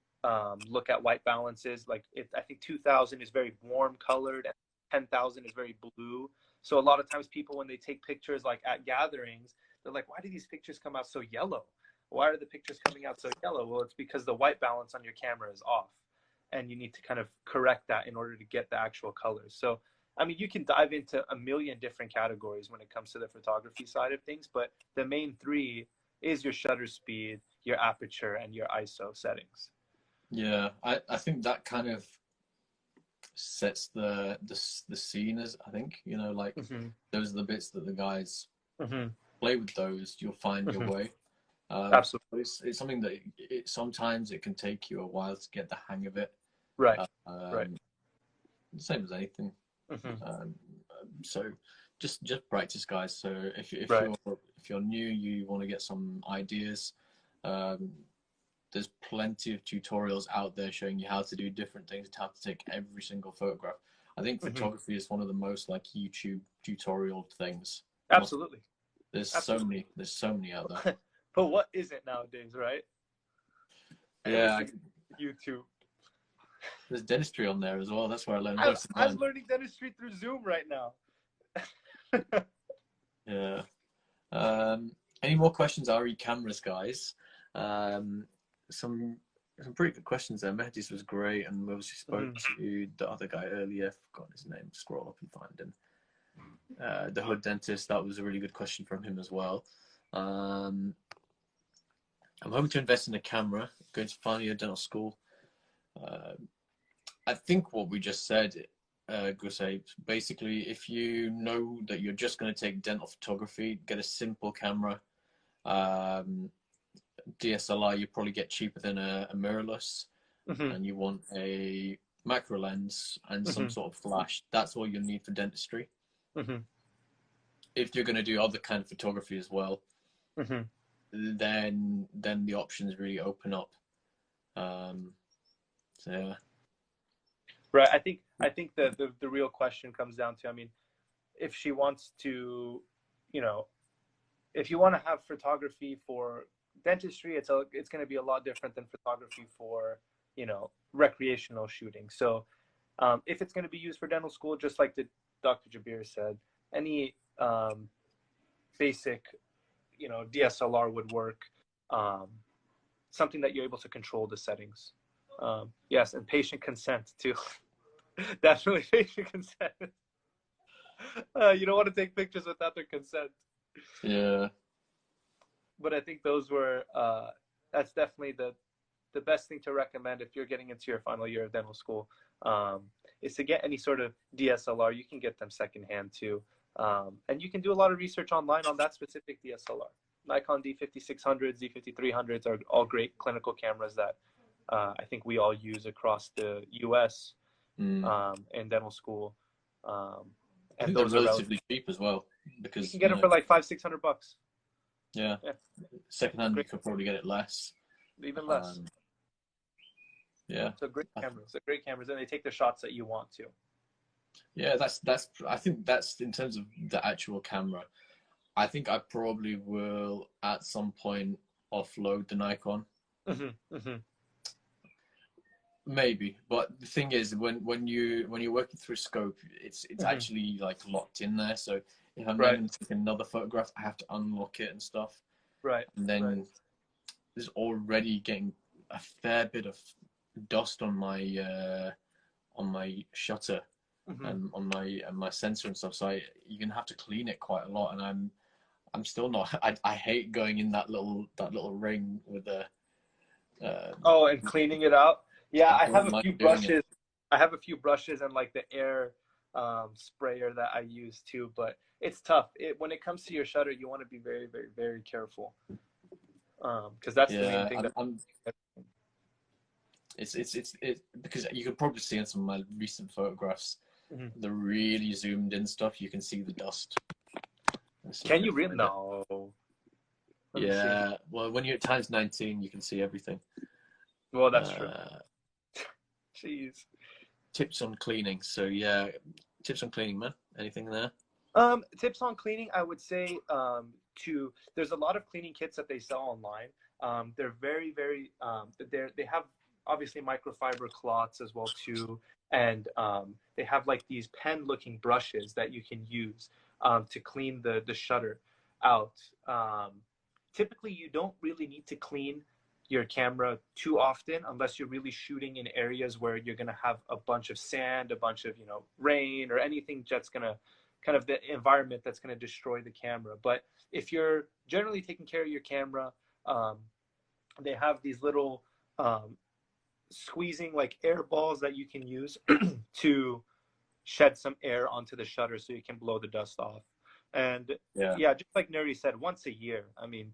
look at white balances. Like I think 2000 is very warm colored, and 10,000 is very blue. So a lot of times people, when they take pictures like at gatherings, they're like, why do these pictures come out so yellow? Why are the pictures coming out so yellow? Well, it's because the white balance on your camera is off, and you need to kind of correct that in order to get the actual colors. So, I mean, you can dive into a million different categories when it comes to the photography side of things, but the main three is your shutter speed, your aperture, and your ISO settings. Yeah, I think that kind of sets the scene, as I think, you know, like those are the bits that the guys play with. Those you'll find your way. Absolutely. It's something that sometimes it can take you a while to get the hang of it. Right. Right. Same as anything. So just practice, guys. So if you're new, you want to get some ideas, there's plenty of tutorials out there showing you how to do different things, how to take every single photograph. I think photography is one of the most like YouTube tutorial things. Absolutely. There's so many out there. But what is it nowadays, right? Yeah. YouTube. There's dentistry on there as well. That's where I learned most of I'm learning dentistry through Zoom right now. Yeah. Any more questions, RE cameras, guys? Some pretty good questions there. Mehdi's was great, and we obviously spoke to the other guy earlier. Forgot his name. Scroll up and find him. The hood dentist. That was a really good question from him as well. I'm hoping to invest in a camera. Going to final year dental school. I think what we just said go say, basically, if you know that you're just going to take dental photography, get a simple camera. DSLR you probably get cheaper than a mirrorless, and you want a macro lens and some sort of flash. That's all you need for dentistry. If you're going to do other kind of photography as well, then the options really open up. So yeah. Right. I think the real question comes down to, I mean, if she wants to, you know, if you want to have photography for dentistry, it's going to be a lot different than photography for, you know, recreational shooting. So if it's going to be used for dental school, just like Dr. Jabir said, any basic, you know, DSLR would work. Something that you're able to control the settings. Yes, and patient consent too. Definitely patient consent. You don't want to take pictures without their consent. Yeah. But I think those were, that's definitely the best thing to recommend if you're getting into your final year of dental school, is to get any sort of DSLR. You can get them secondhand too. And you can do a lot of research online on that specific DSLR. Nikon D5600s, D5300s are all great clinical cameras that I think we all use across the US in dental school. And those are relatively cheap as well, because you can get them for like $500-600. Yeah. Secondhand, you could probably get it less. Even less. Yeah. So great cameras. They're great cameras, and they take the shots that you want to. Yeah, that's. I think that's in terms of the actual camera. I think I probably will at some point offload the Nikon. Maybe, but the thing is, when you're working through scope, it's actually like locked in there. So if I'm going to take another photograph, I have to unlock it and stuff. Right. And then there's already getting a fair bit of dust on my shutter and on my sensor and stuff. So you're gonna have to clean it quite a lot. And I'm still not. I hate going in that little ring with the. And cleaning it out. Yeah, I have a few brushes. I have a few brushes and like the air sprayer that I use too, but it's tough. When it comes to your shutter, you want to be very, very, very careful, because that's the main thing. It's because you can probably see in some of my recent photographs, the really zoomed in stuff. You can see the dust. Can you really? No. Yeah. Well, when you're at times 19, you can see everything. Well, that's true. Jeez. Tips on cleaning. So yeah, tips on cleaning, man. Anything there? Tips on cleaning, I would say there's a lot of cleaning kits that they sell online. They're very, very they have obviously microfiber cloths as well too, and they have like these pen looking brushes that you can use to clean the shutter out. Typically you don't really need to clean your camera too often unless you're really shooting in areas where you're going to have a bunch of sand, a bunch of, you know, rain or anything that's going to kind of the environment that's going to destroy the camera. But if you're generally taking care of your camera, they have these little squeezing like air balls that you can use to shed some air onto the shutter so you can blow the dust off. And yeah, just like Nuri said, once a year. I mean,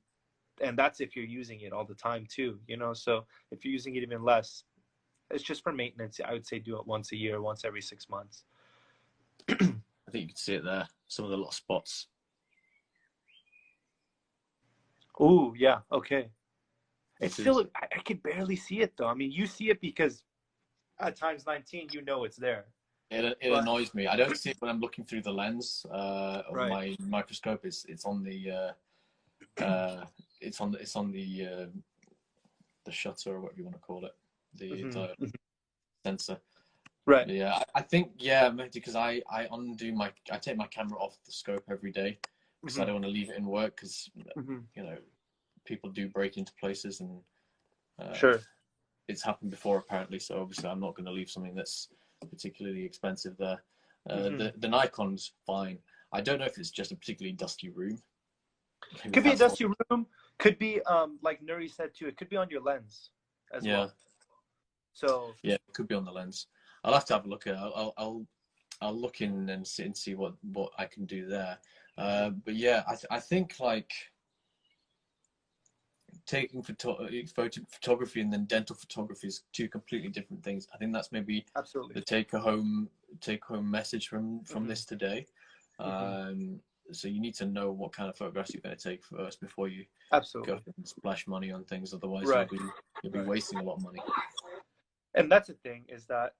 and that's if you're using it all the time too, you know. So if you're using it even less, it's just for maintenance. I would say do it once a year, once every 6 months. I think you can see it there. Some of the little spots. Oh yeah, okay. It's still, I could barely see it though. I mean, you see it because at times 19, you know it's there. It annoys me. I don't see it when I'm looking through the lens of my microscope. It's on the it's on the shutter or whatever you want to call it, the sensor. Right. Yeah, I think because I take my camera off the scope every day because I don't want to leave it in work because you know, people do break into places and it's happened before apparently. So obviously I'm not going to leave something that's particularly expensive there. The Nikon's fine. I don't know if it's just a particularly dusty room. Maybe could be a dusty room. Could be like Nuri said too. It could be on your lens as well. So yeah, it could be on the lens. I'll have to have a look at it. I'll I'll look in and see what I can do there. But yeah, I think like taking photography and then dental photography is two completely different things. I think that's maybe Absolutely the take home message from this today. So you need to know what kind of photographs you're going to take first before you go and splash money on things. Otherwise, you'll be wasting a lot of money. And that's the thing, is that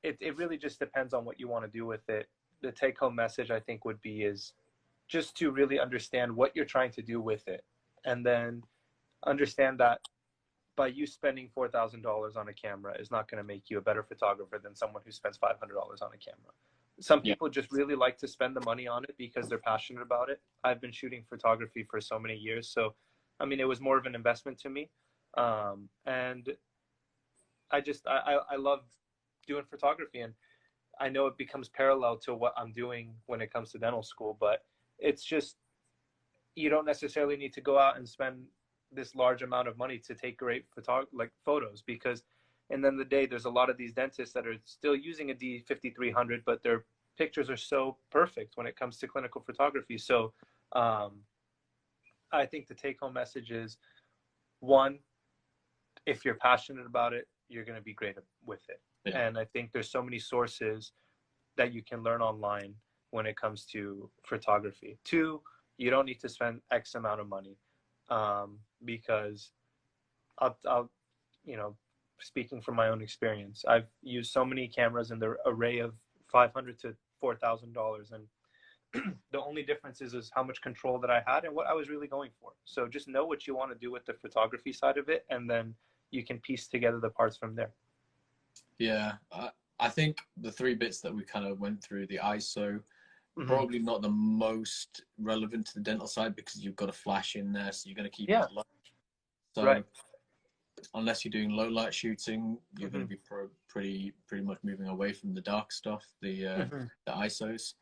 it really just depends on what you want to do with it. The take home message, I think, would be is just to really understand what you're trying to do with it, and then understand that by you spending $4,000 on a camera is not going to make you a better photographer than someone who spends $500 on a camera. Some people just really like to spend the money on it because they're passionate about it. I've been shooting photography for so many years, so I mean, it was more of an investment to me, and I love doing photography, and I know it becomes parallel to what I'm doing when it comes to dental school, but it's just, you don't necessarily need to go out and spend this large amount of money to take great photos, because and then the day there's a lot of these dentists that are still using a D5300, but their pictures are so perfect when it comes to clinical photography. So I think the take home message is, one, if you're passionate about it, you're going to be great with it. And I think there's so many sources that you can learn online when it comes to photography. Two, you don't need to spend X amount of money, because I'll speaking from my own experience, I've used so many cameras in the array of $500 to $4,000, and the only difference is how much control that I had and what I was really going for. So just know what you want to do with the photography side of it, and then you can piece together the parts from there. Yeah, I think the three bits that we kind of went through, the ISO, probably not the most relevant to the dental side, because you've got a flash in there, so you're going to keep it low. So unless you're doing low light shooting, you're going to be pretty much moving away from the dark stuff, the ISOs.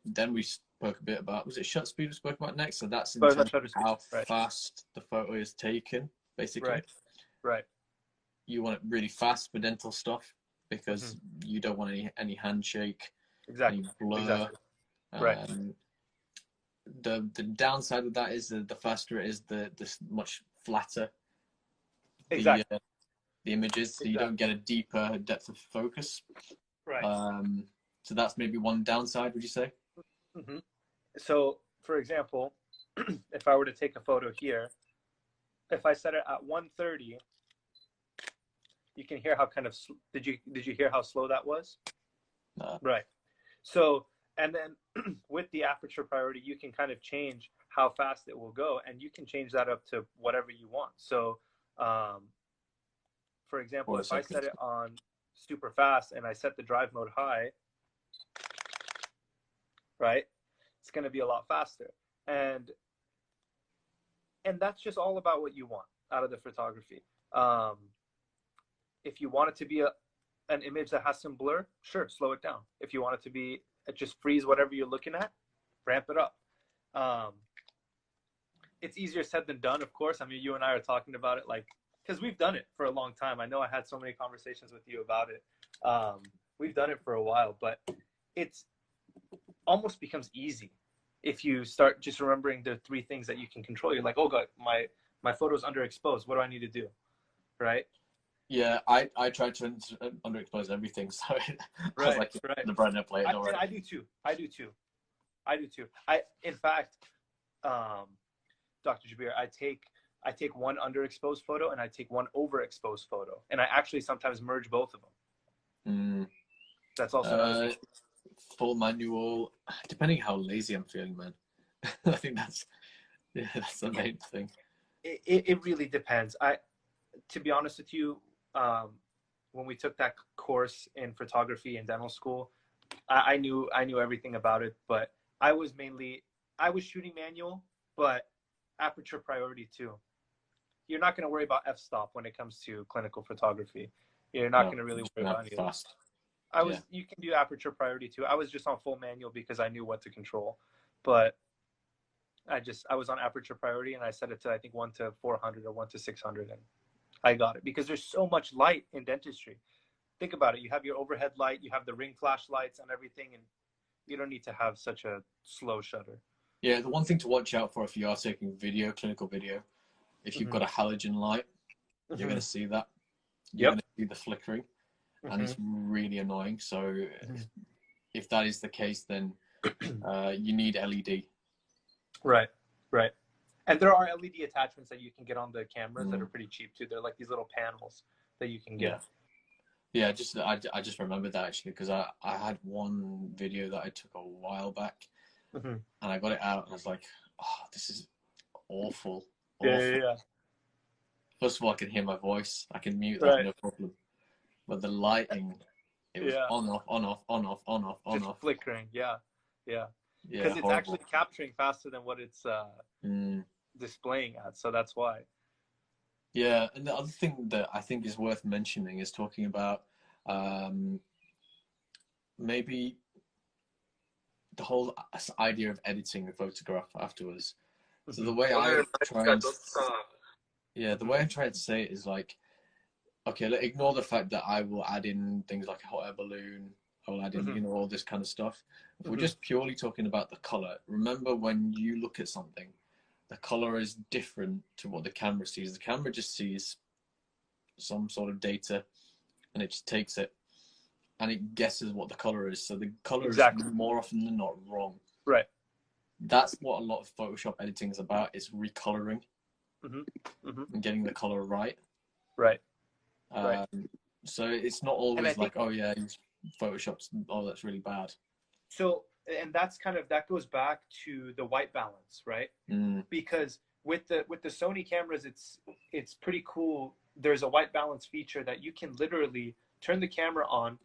Then we spoke a bit about, was it shutter speed we spoke about next? So that's in terms of how fast the photo is taken, basically. Right. You want it really fast for dental stuff, because you don't want any handshake, any blur. The downside of that is the faster it is, the much flatter the images, so you don't get a deeper depth of focus. So that's maybe one downside, would you say? So, for example, if I were to take a photo here, if I set it at 130, you can hear how kind of did you hear how slow that was? Right. So, and then with the aperture priority, you can kind of change how fast it will go, and you can change that up to whatever you want. So, for example, if I set it on super fast and I set the drive mode high, right, it's going to be a lot faster. And that's just all about what you want out of the photography. If you want it to be an image that has some blur, sure, slow it down. If you want it to be just freeze whatever you're looking at, ramp it up. It's easier said than done, of course. I mean, you and I are talking about it, like, because we've done it for a long time. I know I had so many conversations with you about it. We've done it for a while, but it's almost becomes easy if you start just remembering the three things that you can control. You're like, oh God, my photo's underexposed. What do I need to do? Right? Yeah, I try to underexpose everything. So I was like, the brand play it already. I do too. In fact, Dr. Jabir, I take one underexposed photo and I take one overexposed photo, and I actually sometimes merge both of them. That's also full manual, depending how lazy I'm feeling, man. I think that's the main thing. It really depends. To be honest with you, when we took that course in photography in dental school, I knew everything about it, but I was shooting manual, but aperture priority too. You're not going to worry about f-stop when it comes to clinical photography. You're not going to really worry about anything. You can do aperture priority too. I was just on full manual because I knew what to control, but I was on aperture priority, and I set it to, I think, 1 to 400 or 1 to 600, and I got it because there's so much light in dentistry. think about it. You have your overhead light, you have the ring flashlights and everything, and you don't need to have such a slow shutter. Yeah, the one thing to watch out for if you are taking video, clinical video, if you've got a halogen light, you're going to see that. You're going to see the flickering, and it's really annoying. So if that is the case, then you need LED. Right, right. And there are LED attachments that you can get on the cameras that are pretty cheap too. They're like these little panels that you can get. Yeah, I just remembered that actually, because I had one video that I took a while back, and I got it out and I was like, oh, this is awful. Yeah. First of all, I can hear my voice. I can mute that, no problem. But the lighting, it was on, off, on, off, on, off, on, off, on, off. Flickering, yeah. Because it's actually capturing faster than what it's displaying at, so that's why. Yeah, and the other thing that I think is worth mentioning is talking about maybe the whole idea of editing a photograph afterwards. So the way I try and say it is like, okay, ignore the fact that I will add in things like a hot air balloon, I will add in, all this kind of stuff. If we're just purely talking about the color, remember when you look at something, the color is different to what the camera sees. The camera just sees some sort of data and it just takes it and it guesses what the color is. So the color is more often than not wrong. Right. That's what a lot of Photoshop editing is about, is recoloring and getting the color right. Right. So it's not always like, oh yeah, Photoshop's, oh, that's really bad. So, and that's that goes back to the white balance, right? Because with the Sony cameras, it's pretty cool. There's a white balance feature that you can literally turn the camera on,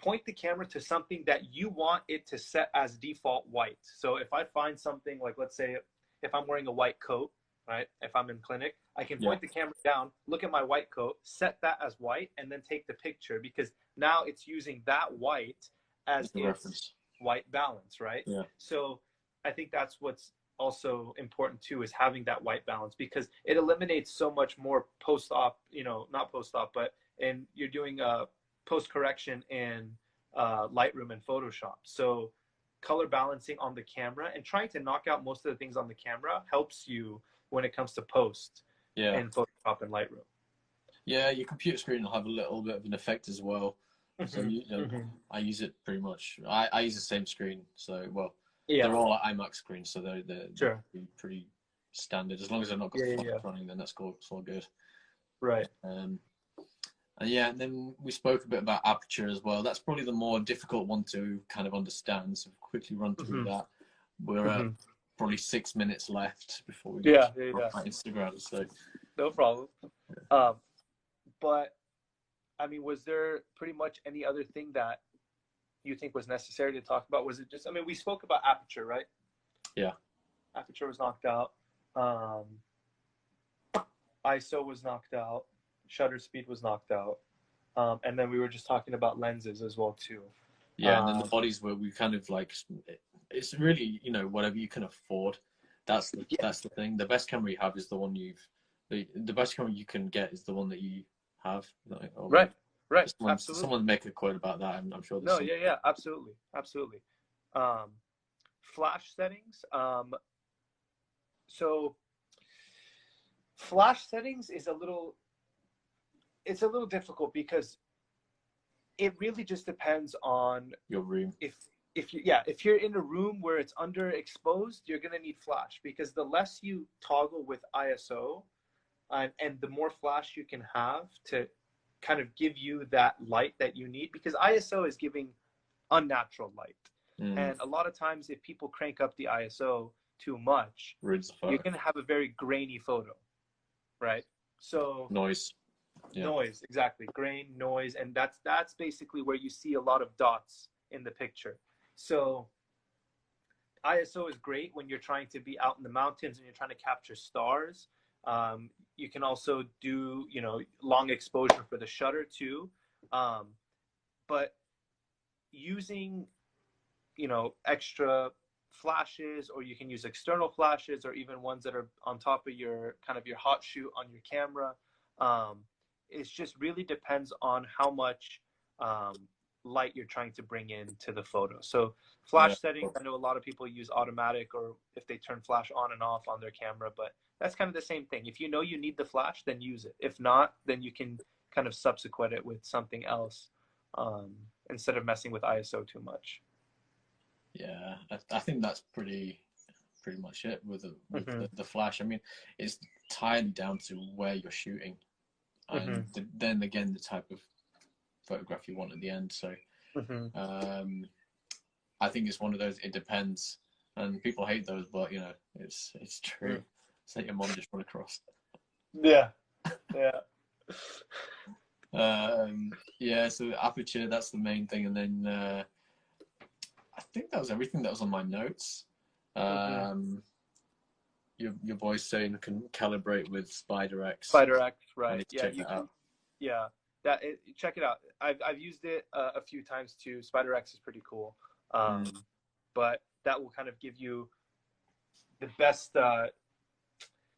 point the camera to something that you want it to set as default white. So if I find something like, let's say, if I'm wearing a white coat, right? If I'm in clinic, I can point the camera down, look at my white coat, set that as white, and then take the picture, because now it's using that white as its reference. White balance, right? Yeah. So I think that's what's also important too, is having that white balance, because it eliminates so much more post-op, not post-op, but you're doing post-correction in Lightroom and Photoshop. So color balancing on the camera and trying to knock out most of the things on the camera helps you when it comes to post in Photoshop and Lightroom. Yeah, your computer screen will have a little bit of an effect as well. So I use it pretty much. I use the same screen. So they're all IMAX screens, so they're pretty standard. As long as they're not got flash running, then that's cool. It's all good. Right. And then we spoke a bit about aperture as well. That's probably the more difficult one to kind of understand. So quickly run through that. We're at probably 6 minutes left before we go to Instagram. So no problem. But I mean, was there pretty much any other thing that you think was necessary to talk about? Was it just, we spoke about aperture, right? Yeah. Aperture was knocked out. ISO was knocked out. Shutter speed was knocked out. And then we were just talking about lenses as well too. Yeah, and then the bodies where we kind of like, it's really, whatever you can afford. That's the thing. The best camera you have is the one the best camera you can get is the one that you have. Right. Absolutely. Someone make a quote about that. I'm sure. Absolutely. Flash settings. So flash settings is a little difficult, because it really just depends on your room. If you're in a room where it's underexposed, you're gonna need flash, because the less you toggle with ISO, and the more flash you can have to kind of give you that light that you need, because ISO is giving unnatural light. And a lot of times if people crank up the ISO too much, you're going to have a very grainy photo, right? So noise, exactly. Grain, noise, and that's basically where you see a lot of dots in the picture. So ISO is great when you're trying to be out in the mountains and you're trying to capture stars. You can also do, long exposure for the shutter too. But using, extra flashes, or you can use external flashes, or even ones that are on top of your hot shoot on your camera. It just really depends on how much light you're trying to bring into the photo. So flash settings, I know a lot of people use automatic, or if they turn flash on and off on their camera, but that's kind of the same thing. If you know you need the flash, then use it. If not, then you can kind of subsequent it with something else, instead of messing with ISO too much. Yeah, I think that's pretty much it with the flash. I mean, it's tied down to where you're shooting, and then again the type of photograph you want at the end. So I think it's one of those, it depends, and people hate those, but you know, it's true. It's like your mom just run across. Yeah. So aperture, that's the main thing, and then I think that was everything that was on my notes. Your boy's saying you can calibrate with SpiderX. SpiderX, right? Yeah, you can. Yeah, check it out. I've used it a few times too. SpiderX is pretty cool, but that will kind of give you the best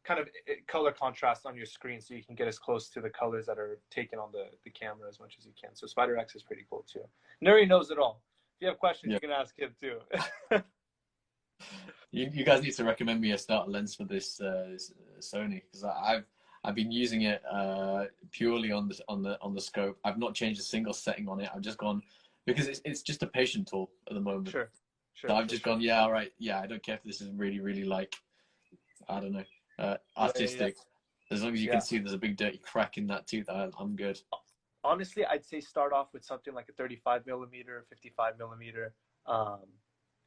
kind of color contrast on your screen, so you can get as close to the colors that are taken on the camera as much as you can. So SpiderX is pretty cool too. Nuri knows it all. If you have questions, you can ask him too. You guys need to recommend me a starter lens for this Sony, because I've been using it purely on the scope. I've not changed a single setting on it. I've just gone, because it's just a patient tool at the moment. Sure. So I've just gone, yeah, all right, yeah, I don't care if this is really like, I don't know, artistic. As long as you can see there's a big dirty crack in that tooth, I'm good. Honestly, I'd say start off with something like a 35 millimeter, 55 millimeter,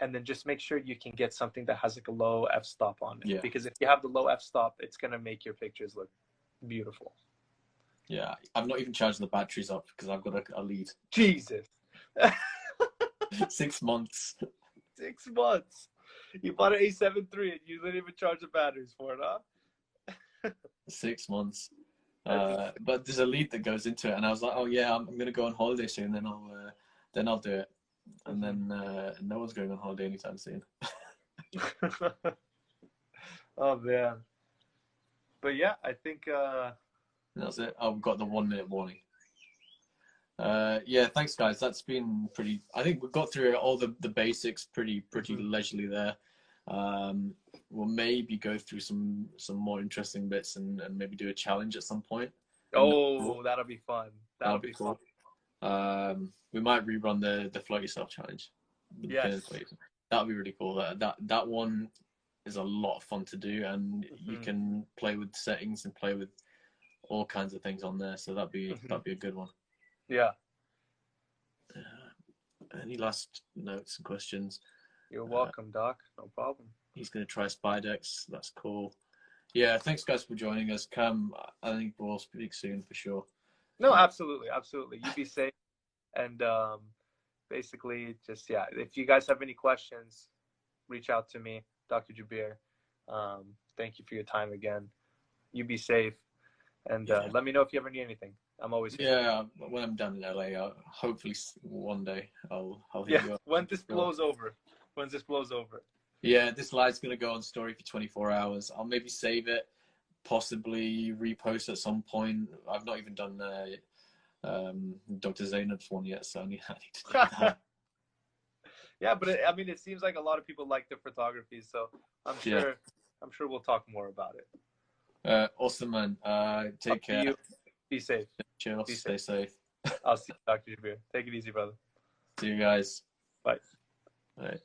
and then just make sure you can get something that has like a low f-stop on it. Because if you have the low f-stop, it's gonna make your pictures look beautiful. Yeah, I've not even charged the batteries up because I've got a lead. Jesus. 6 months. 6 months. You bought an A7 III and you didn't even charge the batteries for it, huh? 6 months. But there's a lead that goes into it, and I was like, oh yeah, I'm gonna go on holiday soon, then I'll do it. And then no one's going on holiday anytime soon. Oh man. But yeah, I think that's it. I've got the 1 minute warning. Yeah, thanks guys. That's been pretty, I think we've got through all the basics pretty leisurely there. We'll maybe go through some more interesting bits and maybe do a challenge at some point. Oh, that'll be fun. That'll be cool. Fun. We might rerun the float yourself challenge. Yes. That'll be really cool. That one is a lot of fun to do, and you can play with settings and play with all kinds of things on there. So that'd be a good one. Yeah. Any last notes and questions? You're welcome, Doc. No problem. He's going to try SpiderX. That's cool. Yeah, thanks guys for joining us. Cam, I think we'll speak soon for sure. No, absolutely. You be safe. And basically, just, if you guys have any questions, reach out to me, Dr. Jabir. Thank you for your time again. You be safe. And let me know if you ever need anything. I'm always here. Yeah, when I'm done in LA, hopefully one day I'll hit you up. When this blows over. Yeah, this live's going to go on story for 24 hours. I'll maybe save it, possibly repost at some point. I've not even done Dr. Zainab's one yet, so I need to do that. Yeah, but it seems like a lot of people like the photography, so I'm sure we'll talk more about it. Awesome, man. Take care. Be safe. Chill. Stay safe. I'll see you, Dr. Jabir. Take it easy, brother. See you guys. Bye. Bye.